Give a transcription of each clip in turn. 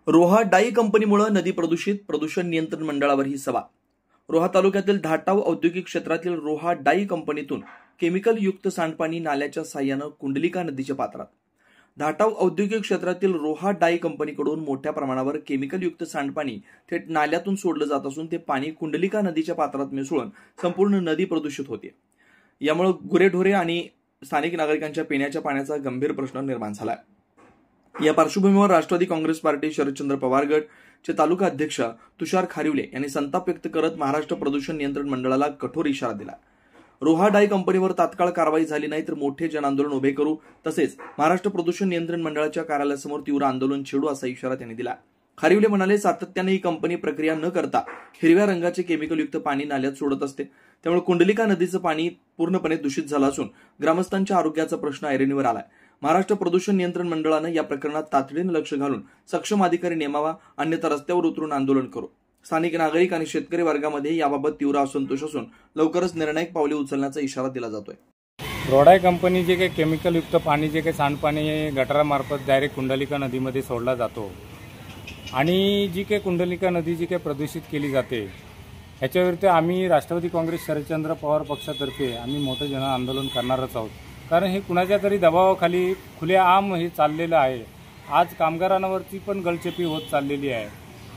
Roha dye कंपनीमुळे नदी प्रदूषित, प्रदूषण नियंत्रण मंडळावर ही सभा। रोहा तालुक्यातील धाटाव औद्योगिक क्षेत्रातील रोहा डाई कंपनीतून केमिकल युक्त सांडपाणी नाल्याच्या साह्याने कुंडलिका नदीच्या पात्रात। धाटाव औद्योगिक क्षेत्रातील रोहा डाई कंपनीकडून मोठ्या प्रमाणावर केमिकल युक्त सांडपाणी थेट नाल्यातून सोडलं जात असून ते पाणी कुंडलिका नदीच्या पात्रात मिसळून संपूर्ण नदी प्रदूषित होते। यामुळे गुरेढोरे आणि स्थानिक नागरिकांच्या पिण्याच्या पाण्याचा गंभीर प्रश्न निर्माण झाला आहे। या पार्श्वभूमीवर राष्ट्रवादी काँग्रेस पार्टी शरदचंद्र पवार गटचे तालुका अध्यक्ष तुषार खारिवले यांनी संताप व्यक्त करत महाराष्ट्र प्रदूषण नियंत्रण मंडळाला कठोर इशारा दिला। रोहा डाई कंपनीवर तात्काळ कारवाई झाली नाही तर मोठे जनआंदोलन उभे करू, तसेच महाराष्ट्र प्रदूषण नियंत्रण मंडळाच्या कार्यालयासमोर तीव्र आंदोलन छेडू असा इशारा त्यांनी दिला। खारिवले म्हणाले, सातत्याने ही कंपनी प्रक्रिया न करता हिरव्या रंगाचे केमिकल युक्त पाणी नाल्यात सोडत असते, त्यामुळे कुंडलिका नदीचं पाणी पूर्णपणे दूषित झालं असून ग्रामस्थांच्या आरोग्याचा प्रश्न ऐरणीवर आलाय। महाराष्ट्र प्रदूषण नियंत्रण मंडळाने या प्रकरणात तातडीने लक्ष घालून सक्षम अधिकारी नेमावा, अन्यथा रस्त्यावर उतरून आंदोलन करू। स्थानिक नागरिक आणि शेतकरी वर्गामध्ये याबाबत तीव्र असंतोष असून लवकरच निर्णायक पावले उचलण्याचा इशारा दिला जातोय। रोडाई कंपनी जे काही केमिकल युक्त पाणी जे काही सांडपाणी गटारामार्फत डायरेक्ट कुंडलिका नदीमध्ये सोडला जातो आणि जी काही कुंडलिका नदी जी काही प्रदूषित केली जाते, याच्याविरुद्ध आम्ही राष्ट्रवादी काँग्रेस शरदचंद्र पवार पक्षातर्फे आम्ही मोठं जन आंदोलन करणारच आहोत। कारण हे कुणाच्या तरी दबावाखाली खुलेआम हे चाललेलं आहे। आज कामगारांवरती पण गळचेपी होत चाललेली आहे।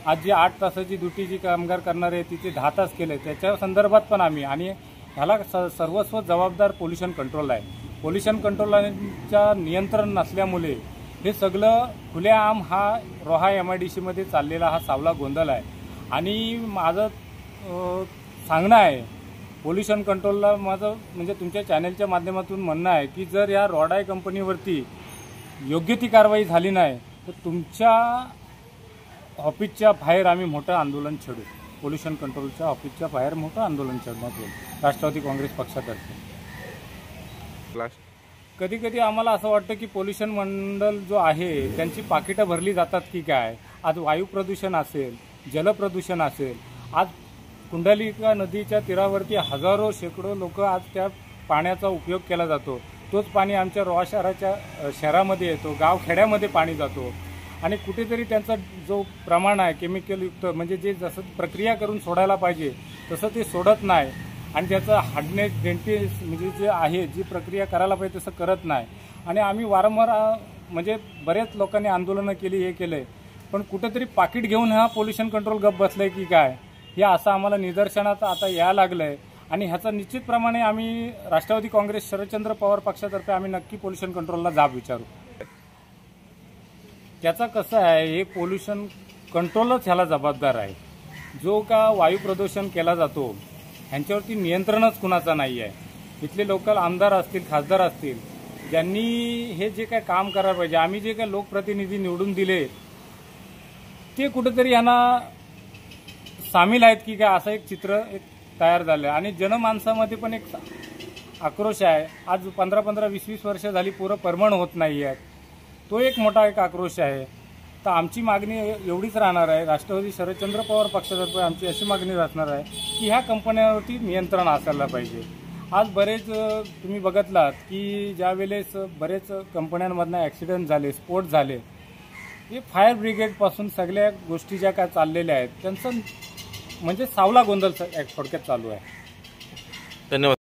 आज जी 8 तासाची ड्युटी जी कामगार करणार आहे तिथे 10 तास केले, त्याच्या संदर्भात पण आम्ही आणि ह्याला सर्वस्व जबाबदार पोल्युशन कंट्रोल आहे। पोल्युशन कंट्रोलच्या नियंत्रण नसल्यामुळे हे सगळं खुलेआम हा रोहा MIDC मध्ये चाललेला हा सावला गोंधळ आहे। आणि माझं सांगणं आहे पोल्युशन कंट्रोलला, माझं म्हणजे तुमच्या चॅनलच्या माध्यमातून म्हणणं आहे की जर या रोडाई कंपनीवरती योग्य ती कारवाई झाली नाही तर तुमच्या ऑफिसच्या बाहेर आम्ही मोठं आंदोलन छेडू। पोल्युशन कंट्रोलच्या ऑफिसच्या बाहेर मोठं आंदोलन छेडण्यात येईल राष्ट्रवादी काँग्रेस पक्षातर्फे। कधी कधी आम्हाला असं वाटतं की पोल्युशन मंडळ जो आहे त्यांची पाकिटं भरली जातात की काय। आज वायू प्रदूषण असेल, जलप्रदूषण असेल, आज कुंडलिका नदीच्या तीरावरती हजारो शेकडो लोक आज त्या पाण्याचा उपयोग केला जातो। तोच पाणी आमच्या रोहा शहरामध्ये येतो, गावखेड्यामध्ये पाणी जातो आणि कुठेतरी त्यांचा जो प्रमाण आहे केमिकल युक्त म्हणजे जे जसं प्रक्रिया करून सोडायला पाहिजे तसं ते सोडत नाही आणि त्याचं हार्डनेस डेंटिस म्हणजे जे आहे जी प्रक्रिया करायला पाहिजे तसं करत नाही। आणि आम्ही वारंवार म्हणजे बरेच लोकांनी आंदोलनं केली, हे केलंय, पण कुठेतरी पाकिट घेऊन हा पोल्युशन कंट्रोल गप बसलाय की काय हे असं आम्हाला निदर्शनात आता यायला लागलंय। आणि ह्याचा निश्चितप्रमाणे आम्ही राष्ट्रवादी काँग्रेस शरदचंद्र पवार पक्षातर्फे आम्ही नक्की पोल्युशन कंट्रोलला जाब विचारू। त्याचा कसं आहे, हे पोल्युशन कंट्रोलच ह्याला जबाबदार आहे। जो का वायू प्रदूषण केला जातो ह्यांच्यावरती नियंत्रणच कुणाचा नाही आहे। इथले लोकल आमदार असतील, खासदार असतील, ज्यांनी हे जे काय काम करायला पाहिजे, आम्ही जे काय लोकप्रतिनिधी निवडून दिले ते कुठेतरी यांना सामील आहेत की काय असं एक चित्र तयार झालं। आणि जनमानसामध्ये पण एक आक्रोश आहे। आज 15-20 वर्ष झाली पुरं परमण होत नाही आहेत, तो एक मोठा एक आक्रोश आहे। तर आमची मागणी एवढीच राहणार आहे, राष्ट्रवादी शरदचंद्र पवार पक्षातर्फे आमची अशी मागणी राहणार आहे की ह्या कंपन्यांवरती नियंत्रण असायला पाहिजे। आज बरेच तुम्ही बघितलात की ज्या वेळेस बरेच कंपन्यांमधनं ॲक्सिडेंट झाले, स्फोट झाले, हे फायर ब्रिगेडपासून सगळ्या गोष्टी ज्या काय चाललेल्या आहेत त्यांचं म्हणजे सावला गोंधळ थोडक्यात चालू आहे। धन्यवाद।